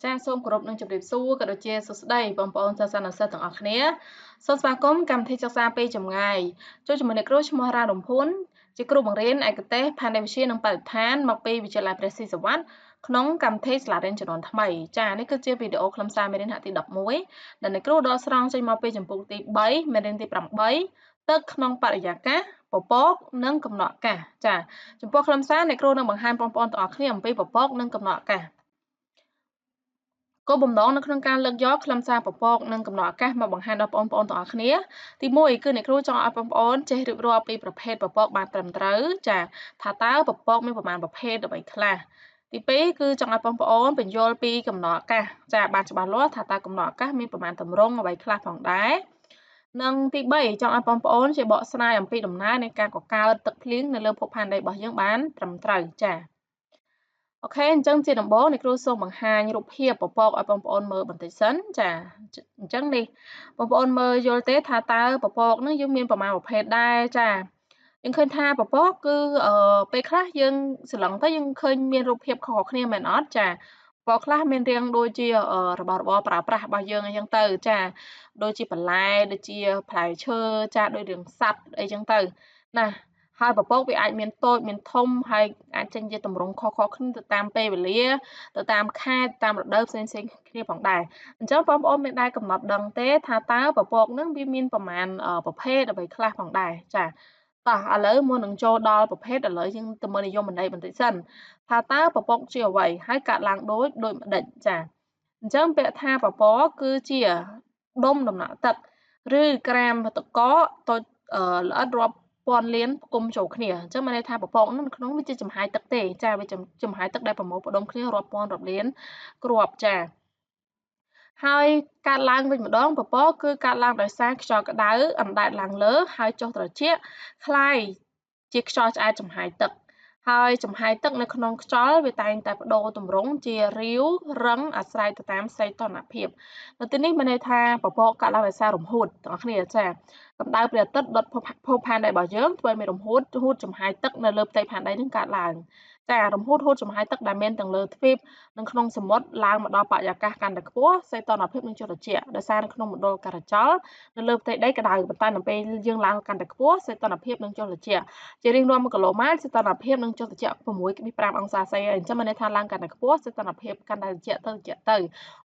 ចាសសូមគោរពនឹងជម្រាបសួរក៏ដូចជាសួស្តីបងប្អូនសិស្សានុសិស្សទាំងអស់គ្នាសូមស្វាគមន៍កម្មវិធីសិក្សាពីចម្ងាយចូលជាមួយអ្នកគ្រូឈ្មោះរ៉ារំភួនជាគ្រូបង្រៀនឯកទេសផានវិទ្យានិងបរិស្ថានមកពីវិទ្យាល័យព្រះស៊ីសុវត្ថិក្នុងកម្មវិធីសាលារៀនជំនាន់ថ្មីចានេះគឺជាវីដេអូខ្លឹមសារមេរៀនថ្នាក់ទី11ដែលអ្នកគ្រូដកស្រង់ចេញមកពីចម្ពោះទី3មេរៀនទី8ទឹកក្នុងបរិយាកាសពពកនិងកំណត់អាកាសចាចំពោះខ្លឹមសារអ្នកគ្រូនឹងបង្ហាញបងប្អូនទាំងអស់គ្នាអំពីពពកនិងកំណត់អាកាសគោលបំណងនៅក្នុងការលើកយកខ្លឹមសារពពកនិងកំណត់អាកាសមកបង្ហាញដល់បងប្អូនទាំងអស់គ្នាទី1គឺអ្នកគ្រូចង់ឲ្យបងប្អូនចេះរៀបរាប់ពីប្រភេទពពកបានត្រឹមត្រូវចាថាតើពពកមានប្រមាណប្រភេទអ្វីខ្លះទី2គឺចង់ឲ្យបងប្អូនបញ្យល់ពីកំណត់អាកាសចាបានច្បាស់លាស់ថាតើកំណត់អាកាសមានប្រមាណទម្រង់អ្វីខ្លះផងដែរនិងទី3ចង់ឲ្យបងប្អូនជាបកស្រាយអំពីដំណើរនៃការកកើតទឹកភ្លៀងនៅលើភពផែនដីរបស់យើងបានត្រឹមត្រូវចាអូខេអញ្ចឹងជាដំបូងអ្នកគ្រូសូមបង្ហាញរូបភាពពពកឲ្យបងប្អូនមើលបន្តិចសិនចាអញ្ចឹងនេះបងប្អូនមើលយល់ទេថាតើពពកនឹងយើងមានប្រមាណប្រភេទដែរចាយើងឃើញថាពពកគឺពេលខ្លះយើងស្រឡឹងទៅយើងឃើញមានរូបភាពខុសៗគ្នាមែនអត់ចាពពកខ្លះមានរាងដូចជារបស់របរប្រើប្រាស់របស់យើងអីចឹងទៅចាដូចជាបន្លែដូចជាផ្លែឈើចាដូចរឿងសត្វអីចឹងទៅណាហើយពពកវាអាចមានតូចមានធំហើយអាចចេញជាទម្រង់ខុសៗគ្នាទៅតាមពេលវេលាទៅតាមខែតាមរដូវផ្សេងៗគ្នាផងដែរអញ្ចឹងបងប្អូនមានដែរកំណត់ដឹងទេថាតើពពកនឹងវាមានប្រមាណប្រភេទអ្វីខ្លះផងដែរចាតោះឥឡូវមុននឹងចូលដល់ប្រភេទឥឡូវយើងទៅមើលនិយមន័យបន្តិចសិនថាតើពពកជាអ្វីហើយកើតឡើងដូចម្ដេចចាអញ្ចឹងពាក្យថាពពកគឺជាដុំដំណក់ទឹកឬក្រាមទឹកកកតូចល្អិតរាប់ពាន់លានផ្គុំចូលគ្នាអញ្ចឹងមានន័យថាពពកនោះនៅក្នុងវាជាចំហាយទឹកទេចាវាចំហាយទឹកដែលប្រមូលផ្ដុំគ្នារាប់ពាន់រាប់លានគ្រាប់ចាហើយកើតឡើងវិញម្ដងពពកគឺកើតឡើងដោយសារខ្យល់ក្ដៅអណ្ដែតឡើងលើហើយចុះត្រជាក់คล้ายជាខ្យល់ឆ្អែតចំហាយទឹកហើយចំហាយទឹកនៅក្នុងខ្យល់វាតែងតែប្ដូរទម្រង់ជារាវរឹងអាស្រ័យទៅតាមសីតុណ្ហភាពនៅទីនេះមានន័យថាពពកកើតឡើងដោយសាររំហួតទាំងអស់គ្នាចាកម្ដៅព្រះអាទិត្យដុតភពផែនដីរបស់យើងធ្វើឲ្យមានរំហួតហួតចំហាយទឹកនៅលើផ្ទៃផែនដីនឹងកើតឡើងចារំហួតហួតចំហាយទឹកដែលមានទាំងលើទ្វីបនិងក្នុងសមុទ្រឡើងមកដល់បរិយាកាសកាន់តែខ្ពស់សីតុណ្ហភាពនឹងចុះត្រជាក់ដោយសារនៅក្នុងមណ្ឌលការចលនៅលើផ្ទៃដីក្ដៅប៉ុន្តែនៅពេលយើងឡើងកាន់តែខ្ពស់សីតុណ្ហភាពនឹងចុះត្រជាក់ជារៀងរាល់1គីឡូម៉ែត្រសីតុណ្ហភាពនឹងចុះត្រជាក់6.5អង្សាសេអញ្ចឹងមានន័យថាឡើងកាន់តែខ្ពស់សីតុណ្ហភាពកាន់តែត្រជាក់ទៅ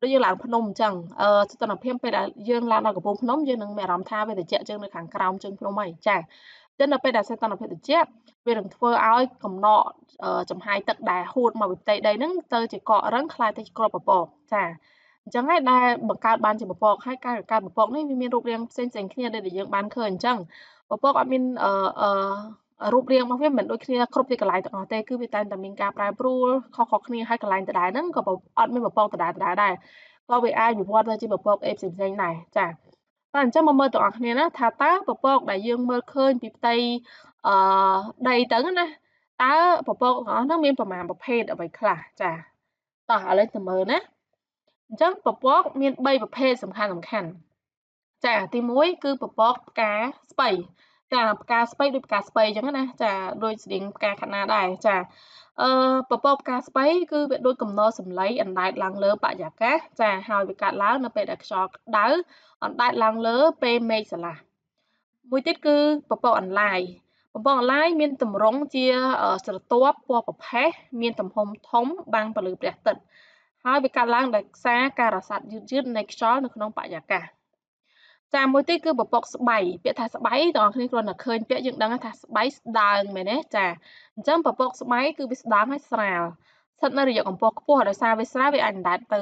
ដូចយើងឡើងភ្នំអញ្ចឹងសីតុណ្ហភាពពេលដែលយើងឡើងដល់កំពូលភ្នំយើងនឹងមានអារម្មណ៍ថាវាត្រជាក់ជាងនៅខាងក្រោមជើងភ្នំហើយចាចឹងនៅពេលដែលសីតុណ្ហភាពត្រជាក់វានឹងធ្វើឲ្យកំណកចំហាយទឹកដែលហួតមកពីផ្ទៃដីហ្នឹងទៅជាកករឹងคล้ายទៅជាគ្រាប់ពពកចាអញ្ចឹងហើយដែលបង្កើតបានជាពពកហើយការកើតពពកនេះវាមានរូបរាងផ្សេងៗគ្នាដូចដែលយើងបានឃើញអញ្ចឹងពពកអត់មានរូបរាងរបស់វាមិនដូចគ្នាគ្រប់ទីកន្លែងទាំងអស់ទេគឺវាតែងតែមានការប្រែប្រួលខុសៗគ្នាហើយកន្លែងដដែលហ្នឹងក៏អត់មានពពកដដែលៗដែរក៏វាអាចវិវត្តទៅជាពពកអីផ្សេងៗដែរចាតែអញ្ចឹងមកមើលទាំងអស់គ្នាណាថាតើពពកដែលយើងមើលឃើញពីផ្ទៃអឺដីទៅណាតើពពកទាំងអស់ហ្នឹងមានប្រមាណប្រភេទអ្វីខ្លះចាតោះឥឡូវទៅមើលណាអញ្ចឹងពពកមាន3ប្រភេទសំខាន់ៗចាទី1គឺពពកផ្កាស្ពៃចាផ្កាស្ពៃដូចផ្កាស្ពៃអញ្ចឹងណាចាដូចស្តៀងផ្កាខាត់ណាដែរចាពពកផ្កាស្ពៃគឺវាដូចកំណរសំឡីអណ្ដែតឡើងលើបរិយាកាសចាហើយវាកើតឡើងនៅពេលដែលខ្យល់ក្ដៅអណ្ដែតឡើងលើពេលមេឃស្រឡះមួយទៀតគឺពពកអន្លាយពពកអន្លាយមានទម្រង់ជាស្រទាប់ពណ៌ប្រផេះមានទំហំធំបាំងពន្លឺព្រះអាទិត្យហើយវាកើតឡើងដោយសារការរសាត់យឺតៗនៃខ្យល់នៅក្នុងបរិយាកាសចាមួយទៀតគឺពពកស្បៃពាក្យថាស្បៃបងប្អូនគ្រាន់តែឃើញពាក្យយើងដឹងថាស្បៃស្ដើងមែនទេចាអញ្ចឹងពពកស្បៃគឺវាស្ដើងហើយស្រាលស្ថិតនៅរយៈកម្ពស់ខ្ពស់ដោយសារវាស្រាលវាអាចអណ្ដែតទៅ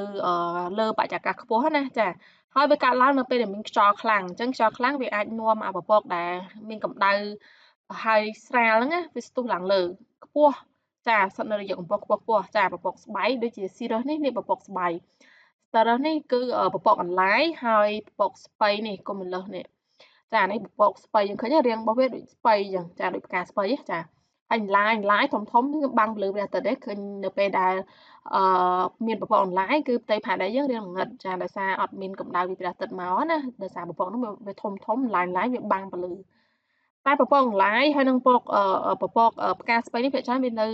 លើបរិយាកាសខ្ពស់ណាចាហើយវាកើតឡើងនៅពេលដែលមានខ្យល់ខ្លាំងអញ្ចឹងខ្យល់ខ្លាំងវាអាចនាំឲ្យពពកដែលមានកម្ដៅហើយស្រាលហ្នឹងណាវាស្ទុះឡើងលើខ្ពស់ចាស្ថិតនៅរយៈកម្ពស់ខ្ពស់ចាពពកស្បៃដូចជាស៊ីរឹសនេះពពកស្បៃតារឹសនេះគឺពពកអន្លាយហើយពពកស្ពៃនេះកុំម្លឹះនេះចានេះពពកស្ពៃយើងឃើញរាងរបស់វាដូចស្ពៃអញ្ចឹងចាដូចផ្កាស្ពៃចាអន្លាយធំគឺបាំងពន្លឺព្រះអាទិត្យឃើញនៅពេលដែលមានពពកអន្លាយគឺផ្ទៃផែនដីយើងរាងល្ងិតចាដោយសារអត់មានកម្ដៅពីព្រះអាទិត្យមកណាដោយសារពពកនោះវាធំឡាយវាបាំងពន្លឺតែពពកអន្លាយហើយនិងពពកផ្កាស្ពៃនេះភាគច្រើនវានៅ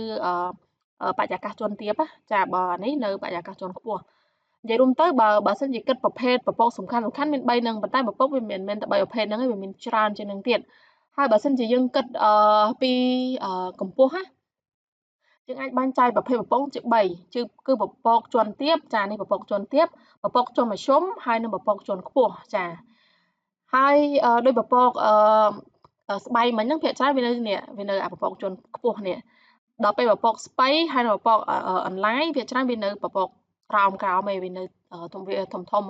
បរិយាកាសជាន់ទាបចាបើនេះនៅបរិយាកាសជាន់ខ្ពស់ និយាយរួមទៅបើសិនជាគិតប្រភេទពពកសំខាន់មាន3នឹងប៉ុន្តែពពកវាមិនមែនតែ3ប្រភេទហ្នឹងទេវាមានច្រើនជាងនឹងទៀតហើយបើសិនជាយើងគិតពីកម្ពស់ណាយើងអាចបែងចែកប្រភេទពពកជា3គឺពពកជាន់ទាបចានេះពពកជាន់ទាបពពកជាន់មធ្យមហើយនិងពពកជាន់ខ្ពស់ចាហើយដោយពពកស្បៃមិញហ្នឹងភាគច្រើនវានៅអាពពកជាន់ខ្ពស់នេះដល់ពេលពពកស្បៃហើយនិងពពកអនឡាញភាគច្រើនវានៅពពកក្រោមឯងវានៅធំ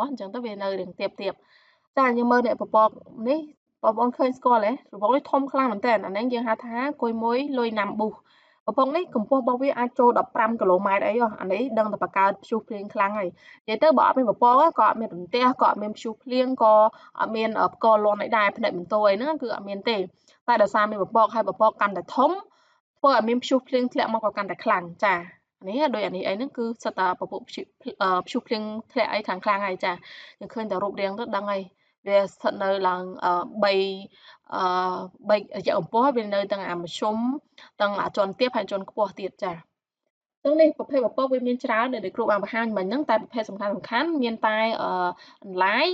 អញ្ចឹងទៅវានៅរាងទាបចាយើងមើលនេះពពកនេះបងប្អូនឃើញស្គាល់ទេពពកនេះធំខ្លាំងមែនតើអានេះយើងហៅថាគុយមួយលុយណាំប៊ូសពពកនេះកម្ពស់របស់វាអាចចូល15គីឡូម៉ែត្រអីអានេះដឹងតែបង្កើតព្យុះភ្លៀងខ្លាំងហើយនិយាយទៅបើអត់មានពពកក៏អត់មានរន្ទះក៏អត់មានព្យុះភ្លៀងក៏អត់មានផ្គរលាន់អីដែរផ្នែកបន្ទោអីហ្នឹងគឺអត់មានទេតែដោយសារមានពពកហើយពពកកាន់តែធំធ្វើឲ្យមានព្យុះភ្លៀងធ្លាក់មកក៏កាន់តែខ្លាំងចានេះដូចអានេះអីហ្នឹងគឺសិតតែពពកព្យុះភ្លៀងធ្លាក់អីខាងខ្លាំងហើយចាយើងឃើញតែរូបរាងទៅដឹងហើយវាស្ថិតនៅឡើង3រយៈកម្ពស់វានៅទាំងអាមធ្យមទាំងអាជាន់ទាបហើយជាន់ខ្ពស់ទៀតចាចឹងនេះប្រភេទពពកវាមានច្រើនដែលគ្រូបានបង្ហាញមិញហ្នឹងតែប្រភេទសំខាន់មានតែអន្លាយ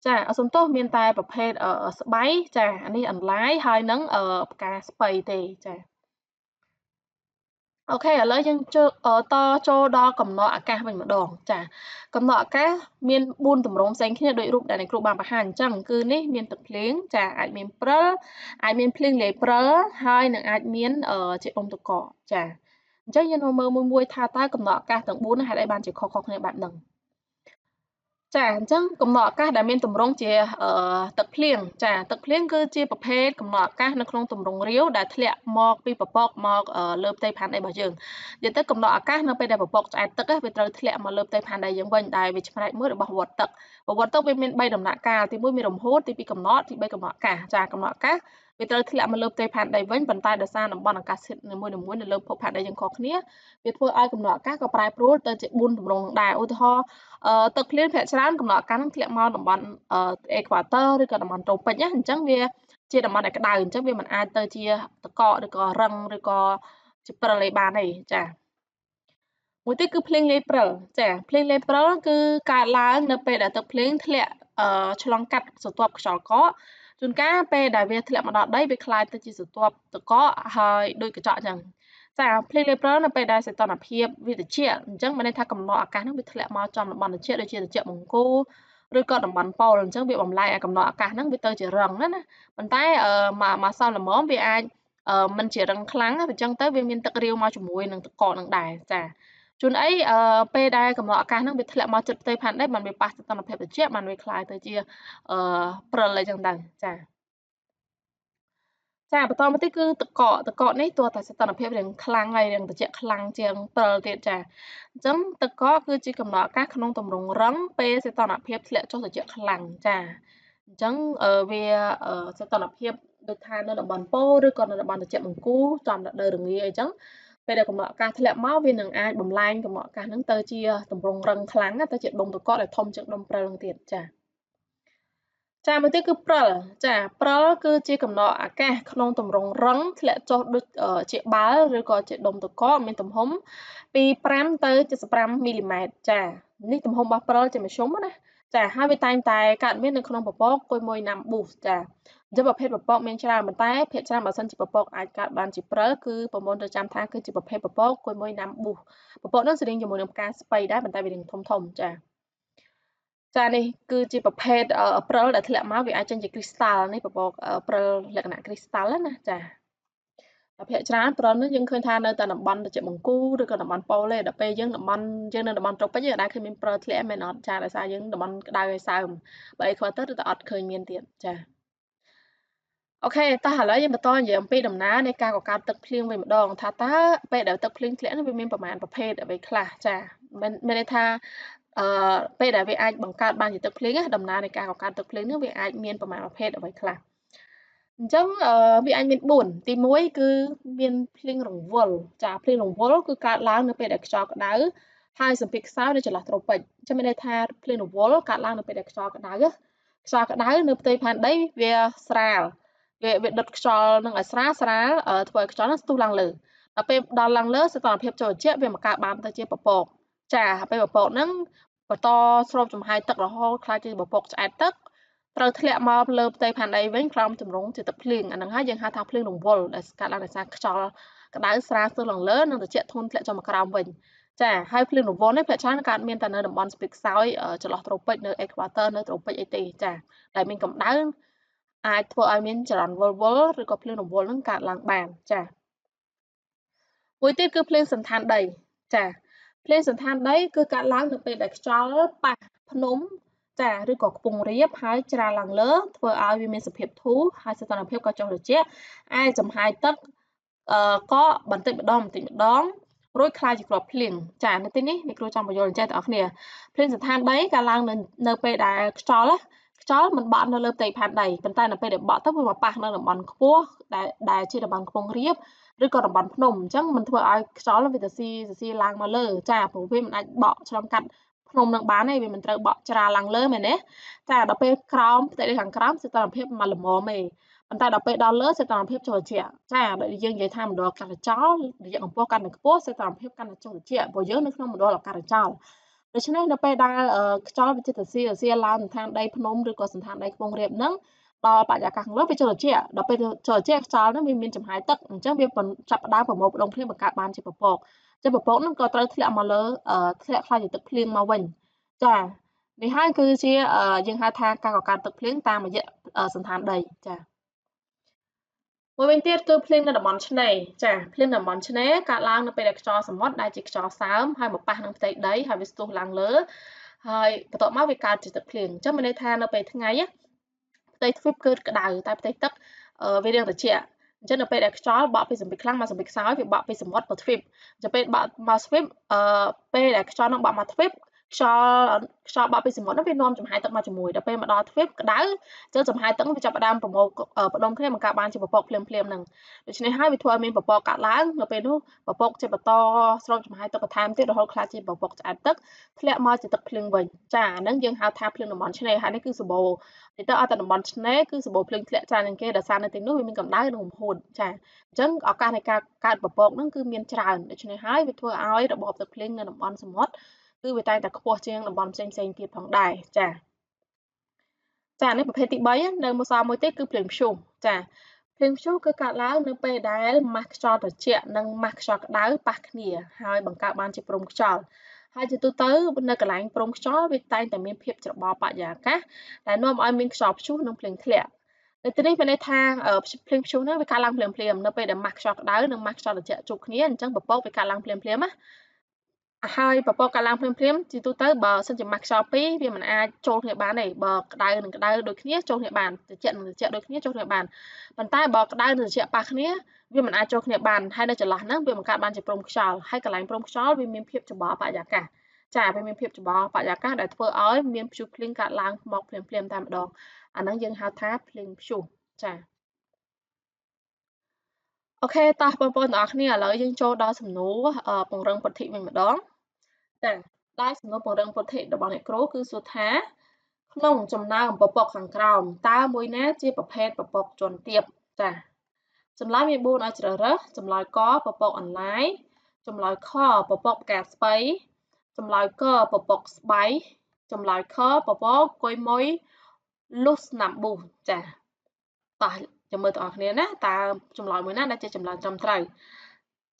ចាអសុំទោសមានតែប្រភេទស្បៃចាអានេះអន្លាយហើយនឹងផ្កាស្បៃទេចាអូខេឥឡូវយើងចូលដល់កំណកអាកាសវិញម្ដងចាកំណកអាកាសមាន4ទម្រង់ផ្សេងគ្នាដោយរូបដែលអ្នកគ្រូបានបង្ហាញអញ្ចឹងគឺនេះមានទឹកភ្លៀងចាអាចមានព្រិលអាចមានភ្លៀងលាយព្រិលហើយនឹងអាចមានជាដុំទឹកកកចាអញ្ចឹងយើងមើលមួយថាតើកំណកអាកាសទាំង4ហ្នឹងហេតុអីបានជាខុសៗគ្នាបែបហ្នឹងចាអញ្ចឹងកំណកអាកាសដែលមានទម្រង់ជាទឹកភ្លៀងចាទឹកភ្លៀងគឺជាប្រភេទកំណកអាកាសនៅក្នុងទម្រង់រាវដែលធ្លាក់មកពីពពកមកលើផ្ទៃផែនដីរបស់យើងនិយាយទៅកំណកអាកាសនៅពេលដែលពពកឆ្អែតទឹកវាត្រូវធ្លាក់មកលើផ្ទៃផែនដីយើងវិញដែលវាផ្នែកមួយរបស់វដ្តទឹកវដ្តទឹកវាមាន3ដំណាក់កាលទី1មានរំហួតទី2កំណកទី3កំណកអាកាសចាកំណកអាកាសវាត្រូវធ្លាក់មកលើផ្ទៃផែនដីវិញប៉ុន្តែដោយសារតំបន់អាកាសធាតុនីមួយៗនៅលើភពផែនដីយើងខុសគ្នាវាធ្វើឲ្យកំណកអាកាសក៏ប្រែប្រួលទៅជា4ទម្រង់នឹងដែរឧទាហរណ៍ទឹកភ្លៀងភាគច្រើនកំណកអាកាសនឹងធ្លាក់មកតំបន់អេក្វាទ័រឬក៏តំបន់ត្រូពិចណាអញ្ចឹងវាជាតំបន់ដែលក្តៅអញ្ចឹងវាមិនអាចទៅជាទឹកកកឬក៏រឹងឬក៏ជាព្រិលអីបានទេចាមួយទៀតគឺភ្លៀងលាយព្រិលចាភ្លៀងលាយព្រិលគឺកើតឡើងនៅពេលដែលទឹកភ្លៀងធ្លាក់ឆ្លងកាត់ស្រទាប់ខ្យល់កកជួនកាលពេលដែលវាធ្លាក់មកដល់ដីវាคล้ายទៅជាស្រទាប់ទឹកកកហើយដូចកញ្ចក់អញ្ចឹងចាភ្លៀងលាយព្រិលនៅពេលដែលសីតុណ្ហភាពវាត្រជាក់អញ្ចឹងមានន័យថាកំណកអាកាសហ្នឹងវាធ្លាក់មកចំតំបន់ត្រជាក់ដូចជាត្រជាក់បង្គោលឬក៏តំបន់ប៉ូលអញ្ចឹងវាបំលែងឲ្យកំណកអាកាសហ្នឹងវាទៅជារឹងណាប៉ុន្តែមកសល់ល្មមវាអាចមិនជារឹងខ្លាំងអញ្ចឹងទៅវាមានទឹករាវមកជាមួយនឹងទឹកកកនឹងដែរចាជួនអីពេលដែលកំណកអាកាសហ្នឹងវាធ្លាក់មកជិតផ្ទៃផែនដីបានវាប៉ះសីតុណ្ហភាពត្រជាក់បានវាคล้ายទៅជាព្រិលអីចឹងទៅចាបន្តមកទៀតគឺទឹកកកនេះទោះតែសីតុណ្ហភាពរាងខ្លាំងហើយរាងត្រជាក់ខ្លាំងជាងព្រិលទៀតចាអញ្ចឹងទឹកកកគឺជាកំណកអាកាសក្នុងទម្រង់រឹងពេលសីតុណ្ហភាពធ្លាក់ចុះត្រជាក់ខ្លាំងចាអញ្ចឹងវាសីតុណ្ហភាពដូចថានៅតំបន់ប៉ូលឬក៏នៅតំបន់ត្រជាក់បង្គោលចំរដូវរងាអីចឹងពេលដែលកំណកអាកាសធ្លាក់មកវានឹងអាចបំលែងកំណកអាកាសហ្នឹងទៅជាទម្រង់រឹងខ្លាំងទៅជាដុំទឹកកកដែលធំជាងដុំព្រិលហ្នឹងទៀតចាមួយទៀតគឺព្រិលព្រិលគឺជាកំណកអាកាសក្នុងទម្រង់រឹងធ្លាក់ចុះដូចជាបាល់ឬក៏ជាដុំទឹកកកមានទំហំពី5ទៅ75មីលីម៉ែត្រចានេះទំហំរបស់ព្រិលជាមធ្យមណាចាហើយវាតែងតែកើតមាននៅក្នុងពពកគុយមួយណាំប៊ូសចាអញ្ចឹងប្រភេទពពកមានច្រើនប៉ុន្តែភាគច្រើនបើសិនជាពពកអាចកើតបានជាព្រិលគឺប្រមូលទៅចាំថាគឺជាប្រភេទពពកគុយមួយណាំប៊ូសពពកនោះស្រដៀងជាមួយនឹងផ្កាស្ពៃដែរប៉ុន្តែវារាងធំចានេះគឺជាប្រភេទព្រិលដែលធ្លាក់មកវាអាចចេញជាគ្រីស្តាល់នេះពពកព្រិលលក្ខណៈគ្រីស្តាល់ណាចាតែភាគច្រើនព្រិលនេះយើងឃើញថានៅតែតំបន់ត្រជាក់បង្គោលឬក៏តំបន់ប៉ូលទេដល់ពេលយើងនៅតំបន់ត្រូពិចយើងអាចឃើញមានព្រិលធ្លាក់មែនអត់ចាដោយសារយើងតំបន់ក្តៅហើយសើមបើអេក្វាទ័រទៅអត់ឃើញមានទៀតចាអូខេតោះឥឡូវយើងបន្តនិយាយអំពីដំណើរនៃការកកើតទឹកភ្លៀងវិញម្ដងថាតើពេលដែលទឹកភ្លៀងធ្លាក់នោះវាមានប្រមាណប្រភេទអ្វីខ្លះចាមានន័យថាពេលដែលវាអាចបង្កើតបានជាទឹកភ្លៀងដំណើរនៃការកកើតទឹកភ្លៀងនោះវាអាចមានប្រមាណប្រភេទអ្វីខ្លះអញ្ចឹងវាអាចមាន4ទី1គឺមានភ្លៀងរង្វិលភ្លៀងរង្វិលគឺកើតឡើងនៅពេលដែលខ្យល់ក្តៅហើយសម្ពាធខ្សោយនៅចន្លោះត្រូពិចអញ្ចឹងមានន័យថាភ្លៀងរង្វិលកើតឡើងនៅពេលដែលខ្យល់ក្តៅនៅផ្ទៃផែនដីវាស្រាលវាដុតខ្យល់នឹងឲ្យស្រាលធ្វើឲ្យខ្យល់នឹងស្ទុះឡើងលើដល់ពេលដល់ឡើងលើសីតុណ្ហភាពចូលត្រជាក់វាបង្កើតបានទៅជាពពកពេលពពកហ្នឹង បន្តស្រូបចំហាយទឹករហូតក្លាយជាពពកឆ្អែតទឹកត្រូវធ្លាក់មកលើផ្ទៃផែនដីវិញក្រោមទម្រង់ជាទឹកភ្លៀងអាហ្នឹងហើយយើងហៅថាភ្លៀងរង្វល់ដែលកើតឡើងដោយសារខ្យល់ក្តៅស្រាលស្ទើរឡើងលើនិងត្រជាក់ធន់ធ្លាក់ចុះមកក្រោមវិញចាហើយភ្លៀងរង្វល់នេះភាគច្រើនកើតមានតែនៅតំបន់ស្ពាយខ្សោយចន្លោះត្រូពិចនៅអេក្វាទ័រនៅត្រូពិចអីទេចាដែលមានកម្ដៅអាចធ្វើឲ្យមានចរន្តវិលវល់ឬក៏ភ្លៀងរង្វល់នឹងកើតឡើងបានចាមួយទៀតគឺភ្លៀងសណ្ឋានដីចាភ្លៀងសណ្ឋានដីគឺកើតឡើងនៅពេលដែលខ្យល់ប៉ះភ្នំចាឬក៏ខ្ពង់រាបហើយច្រាលឡើងលើធ្វើឲ្យវាមានសភាពធូរហើយសីតុណ្ហភាពក៏ចុះត្រជាក់ឯចំហាយទឹកក៏បន្តិចម្ដងរួចคล้ายជាគ្រាប់ភ្លៀងចានៅទីនេះអ្នកគ្រូចង់បញ្យល់អញ្ចឹងបងប្អូនភ្លៀងសណ្ឋានដីកើតឡើងនៅពេលដែលខ្យល់មិនបក់នៅលើផ្ទៃផែនដីប៉ុន្តែនៅពេលដែលបក់ទៅវាមកប៉ះនៅតំបន់ខ្ពស់ដែលជាតំបន់ខ្ពង់រាបឬក៏តំបន់ភ្នំអញ្ចឹងมันធ្វើឲ្យខ្យល់វាទៅស៊ីឡើងមកលើចាព្រោះវាមិនអាចបក់ឆ្លងកាត់ភ្នំនឹងបានទេវាមិនត្រូវបក់ច្រាលឡើងលើមែនទេចាដល់ពេលក្រោមផ្ទៃដីខាងក្រោមសីតុណ្ហភាពមកល្មមទេប៉ុន្តែដល់ពេលដល់លើសីតុណ្ហភាពចុះត្រជាក់ចាដូចយើងនិយាយថាមណ្ឌលកាត់ចោលរយៈកម្ពស់កាន់តែខ្ពស់សីតុណ្ហភាពកាន់តែចុះត្រជាក់ព្រោះយើងនៅក្នុងមណ្ឌលអាកាសចោលដូច្នេះនៅពេលដែលខ្យល់វាចិត្តសៀឡើងសណ្ឋានដីភ្នំឬក៏សណ្ឋានដីខ្ពង់រាបហ្នឹងដល់បរិយាកាសខាងលើវាចុះត្រជាក់ដល់ពេលចុះត្រជាក់ខ្យល់ហ្នឹងវាមានចំហាយទឹកអញ្ចឹងវាចាប់ផ្ដើមប្រមូលផ្ដុំគ្នាបង្កើតបានជាពពកចឹងពពកហ្នឹងក៏ត្រូវធ្លាក់មកលើធ្លាក់ខ្លាយជាទឹកភ្លៀងមកវិញចានេះហើយគឺជាយើងហៅថាការកកើតទឹកភ្លៀងតាមរយៈសណ្ឋានដីចាមួយវិញទៀតគឺភ្លៀងនៅតំបន់ឆ្នេរចាភ្លៀងនៅតំបន់ឆ្នេរកើតឡើងនៅពេលដែលខ្យល់សមុទ្រដែលជាខ្យល់សើមហើយមកប៉ះនឹងផ្ទៃដីហើយវាស្ទុះឡើងលើហើយបន្ទាប់មកវាកើតជាទឹកភ្លៀងអញ្ចឹងមានន័យថានៅពេលថ្ងៃផ្ទៃទ្វីបគឺក្តៅតែផ្ទៃទឹកវារាងត្រជាក់អញ្ចឹងនៅពេលដែលខ្យល់បក់ពីសម្ពាធខ្លាំងមកសម្ពាធខ្សោយវាបក់ពីសមុទ្រមកទ្វីបអញ្ចឹងពេលបក់មកទ្វីបពេលដែលខ្យល់នឹងបក់មកទ្វីបខ្យល់បក់ពីសមុទ្រនោះវានាំចំហាយទឹកមកជាមួយដល់ពេលមកដល់ទ្វីបក្តៅចឹងចំហាយទឹកវាចាប់ផ្ដើមប្រមូលផ្ដុំគ្នាបង្កើតបានជាពពកភ្លាមៗហ្នឹងដូច្នេះហើយវាធ្វើឲ្យមានពពកកើតឡើងនៅពេលនោះពពកជាបន្តស្រូបចំហាយទឹកបន្ថែមទៀតរហូតក្លាយជាពពកឆ្អែតទឹកធ្លាក់មកជាទឹកភ្លៀងវិញចាអាហ្នឹងយើងហៅថាភ្លៀងតំបន់ឆ្នេរហើយនេះគឺសម្បូរនិយាយទៅឲ្យតែតំបន់ឆ្នេរគឺសម្បូរភ្លៀងធ្លាក់ច្រើនជាងគេដោយសារនៅទីនោះវាមានកម្ដៅនិងរំហួតចាអញ្ចឹងឱកាសនៃការកើតពពកហ្នឹងគឺមានច្រើនដូច្នេះហើយវាធ្វើឲ្យរបបទឹកភ្លៀងនៅតំបន់សមុទ្រគឺវាតែងតែខ្ពស់ជាងតំបន់ផ្សេងៗទៀតផងដែរចានេះប្រភេទទី3នៅមួយសល់មួយទៀតគឺភ្លៀងព្យុះចាភ្លៀងព្យុះគឺកើតឡើងនៅពេលដែលម៉ាស់ខ្យល់ត្រជាក់និងម៉ាស់ខ្យល់ក្តៅប៉ះគ្នាហើយបង្កើតបានជាព្រំខ្យល់ហើយជាទូទៅនៅកន្លែងព្រំខ្យល់វាតែងតែមានភាពច្របល់បរិយាកាសដែលនាំឲ្យមានខ្យល់ព្យុះនិងភ្លៀងធ្លាក់នៅទីនេះមានន័យថាភ្លៀងព្យុះហ្នឹងវាកើតឡើងភ្លាមៗនៅពេលដែលម៉ាស់ខ្យល់ក្តៅនិងម៉ាស់ខ្យល់ត្រជាក់ជួបគ្នាអញ្ចឹងពពកវាកើតឡើងភ្លាមៗណាហើយពពកកើតឡើងភ្លាមៗជាទូទៅបើសិនជាម៉ាស់ខ្យល់ពីរវាមិនអាចចូលគ្នាបានទេបើក្តៅនឹងក្តៅដូចគ្នាចូលគ្នាបានត្រជាក់នឹងត្រជាក់ដូចគ្នាចូលគ្នាបានប៉ុន្តែបើក្តៅនិងត្រជាក់ប៉ះគ្នាវាមិនអាចចូលគ្នាបានហើយនៅចន្លោះហ្នឹងវាបង្កើតបានជាព្រំខ្យល់ហើយកន្លែងព្រំខ្យល់វាមានភាពច្របល់បរិយាកាសចាវាមានភាពច្របល់បរិយាកាសដែលធ្វើឲ្យមានព្យុះភ្លៀងកើតឡើងមកភ្លាមៗតែម្ដងអាហ្នឹងយើងហៅថាភ្លៀងព្យុះចាអូខេតោះបងប្អូនទាំងអស់គ្នាឥឡូវយើងចូលដល់សំណួរពង្រឹងពុទ្ធិវិញម្ដងចាដែលសំណួរពង្រឹងពុទ្ធិរបស់អ្នកគ្រូគឺសួរថាក្នុងចំណោមពពកខាងក្រោមតើមួយណាជាប្រភេទពពកជាន់ទាបចាចម្លើយមាន4ឲ្យជ្រើសរើសចម្លើយកពពកអនឡាញចម្លើយខពពកផ្កាស្បៃចម្លើយកពពកស្បៃចម្លើយខពពកគុយមុយលុះស្នាំប៊ូចាតោះចាំមើលទាំងអស់គ្នាណាតើចម្លើយមួយណាដែលជាចម្លើយត្រឹមត្រូវ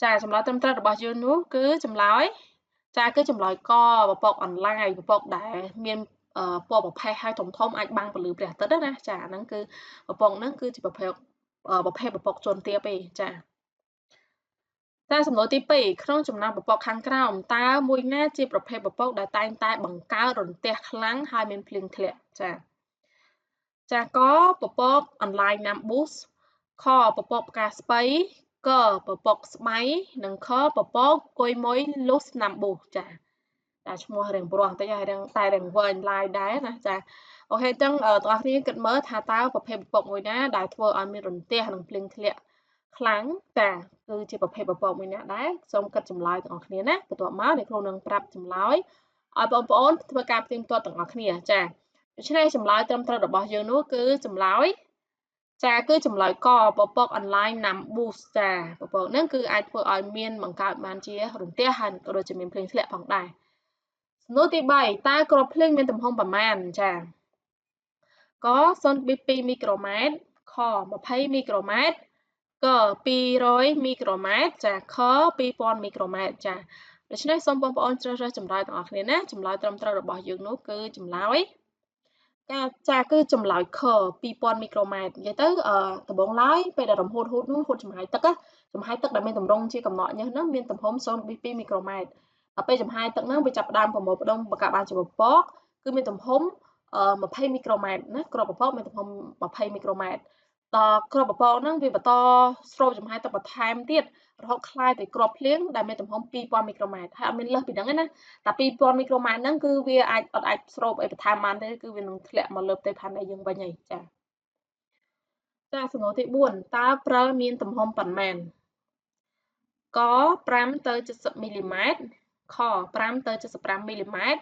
ចាចម្លើយត្រឹមត្រូវរបស់យើងនោះគឺចម្លើយគឺចម្លើយកពពកអនឡាញពពកដែលមានពណ៌ប្រផេះហើយធំអាចបាំងពន្លឺព្រះអាទិត្យណាចាហ្នឹងគឺពពកហ្នឹងគឺជាប្រភេទពពកជាន់ទាបទេចាតែសំណួរទី2ក្នុងចំណោមពពកខាងក្រោមតើមួយណាជាប្រភេទពពកដែលតែងតែបង្កើតរន្ទះខ្លាំងហើយមានភ្លៀងធ្លាក់ចាកពពកអនឡាញ Nimbus ខពពកផ្កាស្បៃកពពកស្បៃនិងខពពកគុយមុយលុះស្នាំប៊ូចាឈ្មោះរៀងព្រោះបន្តិចហើយតែរៀងវែងឡាយដែរណាចាអូខេអញ្ចឹងបងប្អូនគ្នាគិតមើលថាតើប្រភេទពពកមួយណាដែលធ្វើឲ្យមានរន្ទះនិងភ្លៀងធ្លាក់ខ្លាំងចាគឺជាប្រភេទពពកមួយណាដែរសូមគិតចម្លើយទាំងអស់គ្នាណាបន្ទាប់មកអ្នកគ្រូនឹងប្រាប់ចម្លើយឲ្យបងប្អូនធ្វើការផ្ទៀងផ្ទាត់ទាំងអស់គ្នាចាដូច្នេះចម្លើយត្រឹមត្រូវរបស់យើងនោះគឺចម្លើយគឺចម្លើយកពពកអនឡាញ Nimbus ចាពពកហ្នឹងគឺអាចធ្វើឲ្យមានបង្កើតបានជារន្ទះហើយក៏ដូចជាមានភ្លៀងធ្លាក់ផងដែរ សំណួរទី3តើក្របភ្លើងមានទំហំប្រមាណចាក0.2មីក្រូម៉ែត្រខ20មីក្រូម៉ែត្រក200មីក្រូម៉ែត្រចាខ2000មីក្រូម៉ែត្រចាដូច្នេះសូមបងប្អូនជ្រើសរើសចម្លើយទាំងអស់គ្នាណាចម្លើយត្រឹមត្រូវរបស់យើងនោះគឺចម្លើយចាគឺចម្លើយខ2000មីក្រូម៉ែត្រនិយាយទៅដំបូងឡើយពេលដែលរំហួតនោះហួតចំហាយទឹកចំហាយទឹកដែលមានតម្រង់ជាកំណកញើសហ្នឹងមានទំហំ0.2មីក្រូម៉ែត្រដល់ពេលចំហាយទឹកហ្នឹងវាចាប់ផ្ដើមប្រមូលផ្ដុំបង្កើតបានជាពពកគឺមានទំហំ20មីក្រូម៉ែត្រណាគ្រាប់ពពកមានទំហំ20មីក្រូម៉ែត្រដល់គ្រាប់ពពកហ្នឹងវាបន្តស្រូបចំហាយទឹកបន្ថែមទៀតរហូតคล้ายទៅគ្រាប់ភ្លៀងដែលមានទំហំ2000មីក្រូម៉ែត្រហើយអត់មានលើសពីហ្នឹងទេណាតែ2000មីក្រូម៉ែត្រហ្នឹងគឺវាអត់អាចស្រូបអីបន្ថែមបានទេគឺវានឹងធ្លាក់មកលើផ្ទៃផែនដីយើងវិញហើយចាសំណួរទី4តើព្រិលមានទំហំប៉ុន្មានក5ទៅ70មីលីម៉ែត្រខ5ទៅ75មីលីម៉ែត្រ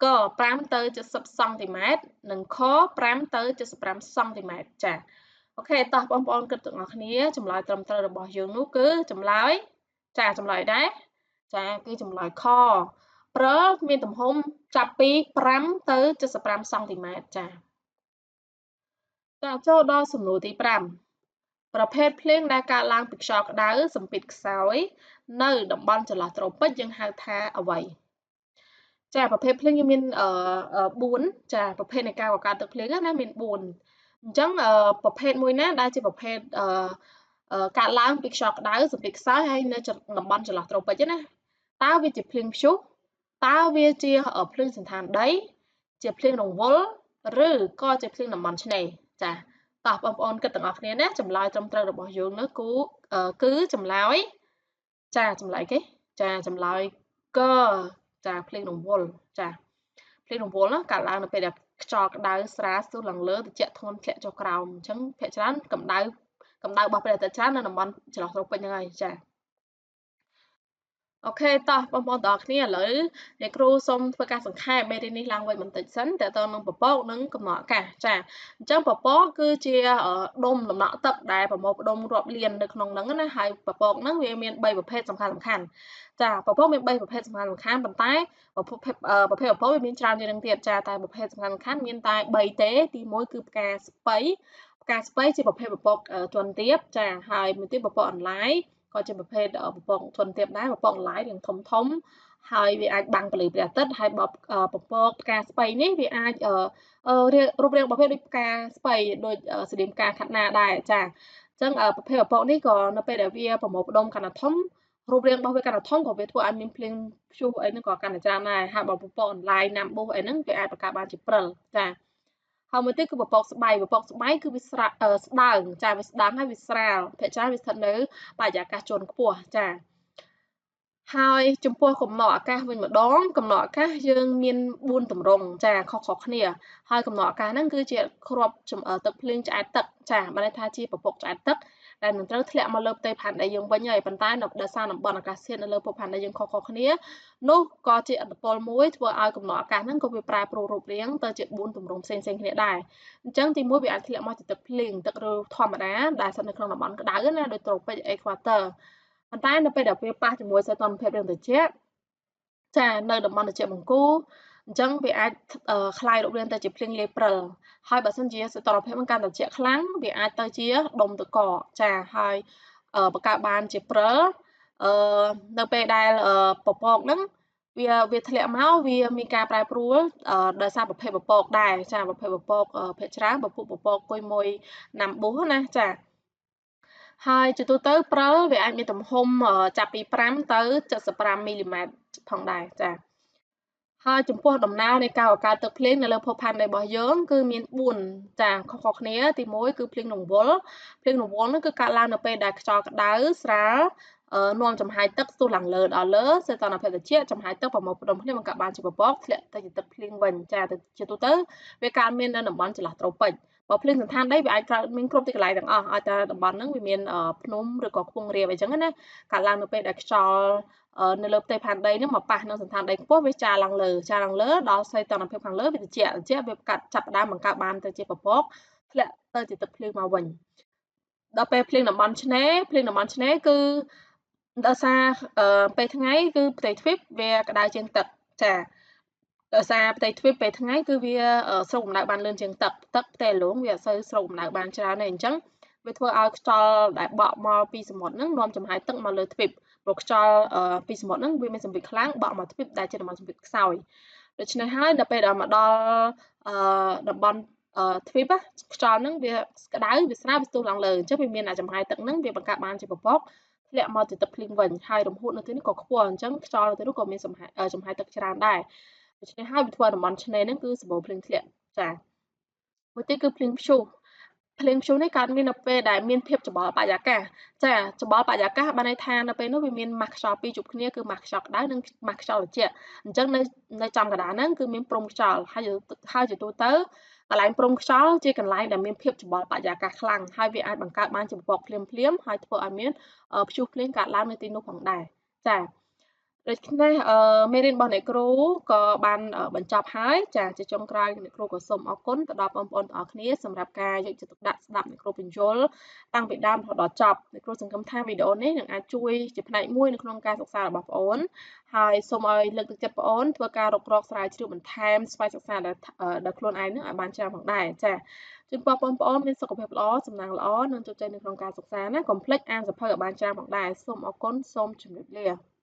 ក5ទៅ70សង់ទីម៉ែត្រនិងខ5ទៅ75សង់ទីម៉ែត្រចាអូខេតោះបងប្អូនគិតទាំងអស់គ្នាចម្លើយត្រឹមត្រូវរបស់យើងនោះគឺចម្លើយចម្លើយដែរចាគឺចម្លើយខព្រិលមានទំហំចាប់ពី5ទៅ75សង់ទីម៉ែត្រចាចូលដល់សំណួរទី5ប្រភេទភ្លៀងដែលកើតឡើងពីខ្យល់ក្តៅសម្ពាធខ្សោយនៅតំបន់ចន្លោះត្រូពិចយើងហៅថាអ្វីចាប្រភេទភ្លៀងយើងមាន4ចាប្រភេទនៃការបង្កើតទឹកភ្លៀងណាមាន4អញ្ចឹងប្រភេទមួយណាដែលជាប្រភេទកើតឡើងពីខ្យល់ក្តៅសម្ពាធខ្សោយហើយនៅតំបន់ចន្លោះត្រូពិចណាតើវាជាភ្លៀងព្យុះតើវាជាភ្លៀងសណ្ឋានដីជាភ្លៀងរង្វល់ឬក៏ជាភ្លៀងតំបន់ឆ្នេរចាតោះបងប្អូនគិតទាំងអស់គ្នាណាចម្លើយត្រឹមត្រូវរបស់យើងនោះគឺចម្លើយចម្លើយគេចម្លើយកចាភ្លៀងរង្វល់ចាភ្លៀងរង្វល់ណាកើតឡើងនៅពេលដែលខ្យល់ក្តៅស្រាលស្ទុះឡើងលើត្រជាក់ធ្ងន់ធ្លាក់ចុះក្រោមអញ្ចឹងភាគច្រើនកម្ដៅរបស់ព្រះអាទិត្យច្រើននៅតំបន់ចន្លោះត្រូពិចហ្នឹងហើយចាអូខេតោះបងប្អូនទាំងអស់គ្នាឥឡូវអ្នកគ្រូសូមធ្វើការសង្ខេបមេរៀននេះឡើងវិញបន្តិចសិនតើតើនឹងពពកនិងកំណកអាកាសចាអញ្ចឹងពពកគឺជាដុំដំណក់ទឹកដែលប្រមូលផ្ដុំរាប់លាននៅក្នុងហ្នឹងណាហើយពពកហ្នឹងវាមាន3ប្រភេទសំខាន់ចាពពកមាន3ប្រភេទសំខាន់ប៉ុន្តែប្រភេទពពកវាមានច្រើនជាងនឹងទៀតចាតែប្រភេទសំខាន់មានតែ3ទេទី1គឺផ្កាស្ពៃជាប្រភេទពពកជាន់ទាបចាហើយមួយទៀតពពកអន្លាយក៏ជាប្រភេទពពកជាន់ទាបដែរពពកអន្លាយរាងធំហើយវាអាចបាំងពន្លឺព្រះអាទិត្យហើយពពកផ្កាស្ពៃនេះវាអាចរូបរាងប្រភេទដូចផ្កាស្ពៃដូចស្តៀងផ្កាខាត់ណាដែរចាអញ្ចឹងប្រភេទពពកនេះក៏នៅពេលដែលវាប្រមូលផ្ដុំកាន់តែធំរូបរាងរបស់វាកាន់តែធំក៏វាធ្វើឲ្យមានភ្លៀងព្យុះអីហ្នឹងក៏កាន់តែច្រើនដែរហើយបើពពកអន្លាយណាំប៊ូអីហ្នឹងវាអាចបង្កើតបានជាព្រិលចាហើយមួយទៀតគឺពពកស្បៃគឺវាស្ដើងចាវាស្ដើងហើយវាស្រាលភាគច្រើនវាស្ថិតនៅបរិយាកាសជាន់ខ្ពស់ចាហើយចំពោះកំណកអាកាសវិញម្ដងកំណកអាកាសយើងមាន4ទម្រង់ចាខុសៗគ្នាហើយកំណកអាកាសហ្នឹងគឺជាគ្រាប់ទឹកភ្លៀងឆ្អែតទឹកចាបានន័យថាជាពពកឆ្អែតទឹកដែលនឹងត្រូវធ្លាក់មកលើផ្ទៃផែនដីយើងវិញហើយប៉ុន្តែដោយសារតំបន់អាកាសធាតុនៅលើភពផែនដីយើងខុសៗគ្នានោះក៏ជាឥទ្ធិពលមួយធ្វើឲ្យកំណកអាកាសហ្នឹងក៏វាប្រែប្រួលរូបរាងទៅជា4ទម្រង់ផ្សេងៗគ្នាដែរអញ្ចឹងទី1វាអាចធ្លាក់មកជាទឹកភ្លៀងទឹកឬធម្មតាដែលស្ថិតនៅក្នុងតំបន់ក្តៅណាដូចត្រូពិចអេក្វាទ័រប៉ុន្តែនៅពេលដែលវាប៉ះជាមួយសីតុណ្ហភាពរាងត្រជាក់ចានៅតំបន់ត្រជាក់បង្គូអញ្ចឹងវាអាចคล้ายរូបរាងទៅជាភ្លៀងលាយព្រិលហើយបើសិនជាសីតុណ្ហភាពมันកាន់តែត្រជាក់ខ្លាំងវាអាចទៅជាដុំទឹកកកចាហើយបង្កើតបានជាព្រិលនៅពេលដែលពពកហ្នឹងវាធ្លាក់មកវាមានការប្រែប្រួលដោយសារប្រភេទពពកដែរចាប្រភេទពពកភាគច្រើនពពកគុយមួយណាំប៊ូណាចាហើយជាទូទៅព្រិលវាអាចមានទំហំចាប់ពី5ទៅ75មីលីម៉ែត្រផងដែរចាហើយចំពោះដំណើរនៃការបង្កើតទឹកភ្លៀងនៅលើភពផែនដីរបស់យើងគឺមាន4ចាខុសៗគ្នាទី1គឺភ្លៀងរង្វល់នោះគឺកើតឡើងនៅពេលដែលខ្យល់ក្តៅស្រាលនាំចំហាយទឹកស្ទុះឡើងលើដល់លើសីតុណ្ហភាពត្រជាក់ចំហាយទឹកប្រមូលផ្ដុំគ្នាបង្កើតបានជាពពកធ្លាក់ទៅជាទឹកភ្លៀងវិញចាជាទូទៅវាកើតមាននៅតំបន់ចន្លោះត្រូពិចបើភ្លៀងសណ្ឋានដីវាអាចកើតមានគ្រប់ទីកន្លែងទាំងអស់ឲ្យតែតំបន់ហ្នឹងវាមានភ្នំឬក៏ខ្ពង់រាបអីចឹងណាកើតឡើងនៅពេលដែលខ្យល់នៅលើផ្ទៃផែនដីហ្នឹងមកប៉ះនឹងសណ្ឋានដីខ្ពស់វាចារឡើងលើដល់សីតុណ្ហភាពខាងលើវាត្រជាក់វាចាប់ផ្ដើមបង្កើតបានទៅជាពពកធ្លាក់ទៅជាទឹកភ្លៀងមកវិញដល់ពេលភ្លៀងតំបន់ឆ្នេរគឺដោយសារពេលថ្ងៃគឺផ្ទៃទ្វីបវាក្តៅជាងទឹកចា ដោយសារផ្ទៃទ្វីបពេលថ្ងៃគឺវាស្រូបកម្ដៅបានលឿនជាងទឹកផ្ទៃរលួងវាអត់សូវស្រូបកម្ដៅបានច្រើនទេអញ្ចឹងវាធ្វើឲ្យខ្យល់ដែលបក់មកពីសមុទ្រហ្នឹងនាំចំហាយទឹកមកលើទ្វីបព្រោះខ្យល់ពីសមុទ្រហ្នឹងវាមានសម្ពាធខ្លាំងបក់មកទ្វីបដែលជាតំបន់សម្ពាធខ្សោយដូច្នេះហើយដល់ពេលដល់មកដល់តំបន់ទ្វីបខ្យល់ហ្នឹងវាក្ដៅវាស្រាលវាស្ទុះឡើងលើអញ្ចឹងវាមានចំហាយទឹកហ្នឹងវាបង្កើតបានជាពពកធ្លាក់មកទៅទឹកភ្លៀងវិញហើយរំហួតនៅទីនេះក៏ខ្ពស់អញ្ចឹងខ្យល់នៅទីនោះក៏មានចំហាយទឹកច្រើនដែរដូច្នេះហើយវាធ្វើឲ្យតំបន់ឆ្នេរហ្នឹងគឺសម្បូរភ្លៀងធ្លាក់ចា៎មួយទៀតគឺភ្លៀងព្យុះនេះកើតមាននៅពេលដែលមានភាពច្បល់បរិយាកាសចាច្បល់បរិយាកាសបានន័យថានៅពេលនោះវាមានម៉ាស់ខ្យល់ពីរជួបគ្នាគឺម៉ាស់ខ្យល់ក្ដៅនិងម៉ាស់ខ្យល់ត្រជាក់អញ្ចឹងនៅចំកណ្ដាលហ្នឹងគឺមានព្រំខ្យល់ហើយជាទូទៅកន្លែងព្រំខ្យល់ជាកន្លែងដែលមានភាពច្បល់បរិយាកាសខ្លាំងហើយវាអាចបង្កើតបានជាពពកភ្លាមហើយធ្វើឲ្យមានព្យុះភ្លៀងកើតឡើងនៅទីនោះផងដែរចាដូច្នេះមេរៀនរបស់អ្នកគ្រូក៏បានបញ្ចប់ហើយចាជាចុងក្រោយអ្នកគ្រូក៏សូមអរគុណទៅដល់បងប្អូនទាំងអស់គ្នាសម្រាប់ការយកចិត្តទុកដាក់ស្ដាប់អ្នកគ្រូបញ្យល់តាំងពីដើមរហូតដល់ចប់អ្នកគ្រូសង្ឃឹមថាវីដេអូនេះនឹងអាចជួយជាផ្នែកមួយនៅក្នុងការសិក្សារបស់បងប្អូនហើយសូមឲ្យលើកទឹកចិត្តបងប្អូនធ្វើការរុករកស្រាវជ្រាវបន្ថែមស្វ័យសិក្សាដល់ខ្លួនឯងនឹងឲ្យបានច្រើនផងដែរចាជូនពរបងប្អូនមានសុខភាពល្អសំណាងល្អនិងជោគជ័យនៅក្នុងការសិក្សាណាកុំភ្លេចអានសៀវភៅឲ្យបានច្រើនផងដែរសូមអរគុណសូមជម្រាបលា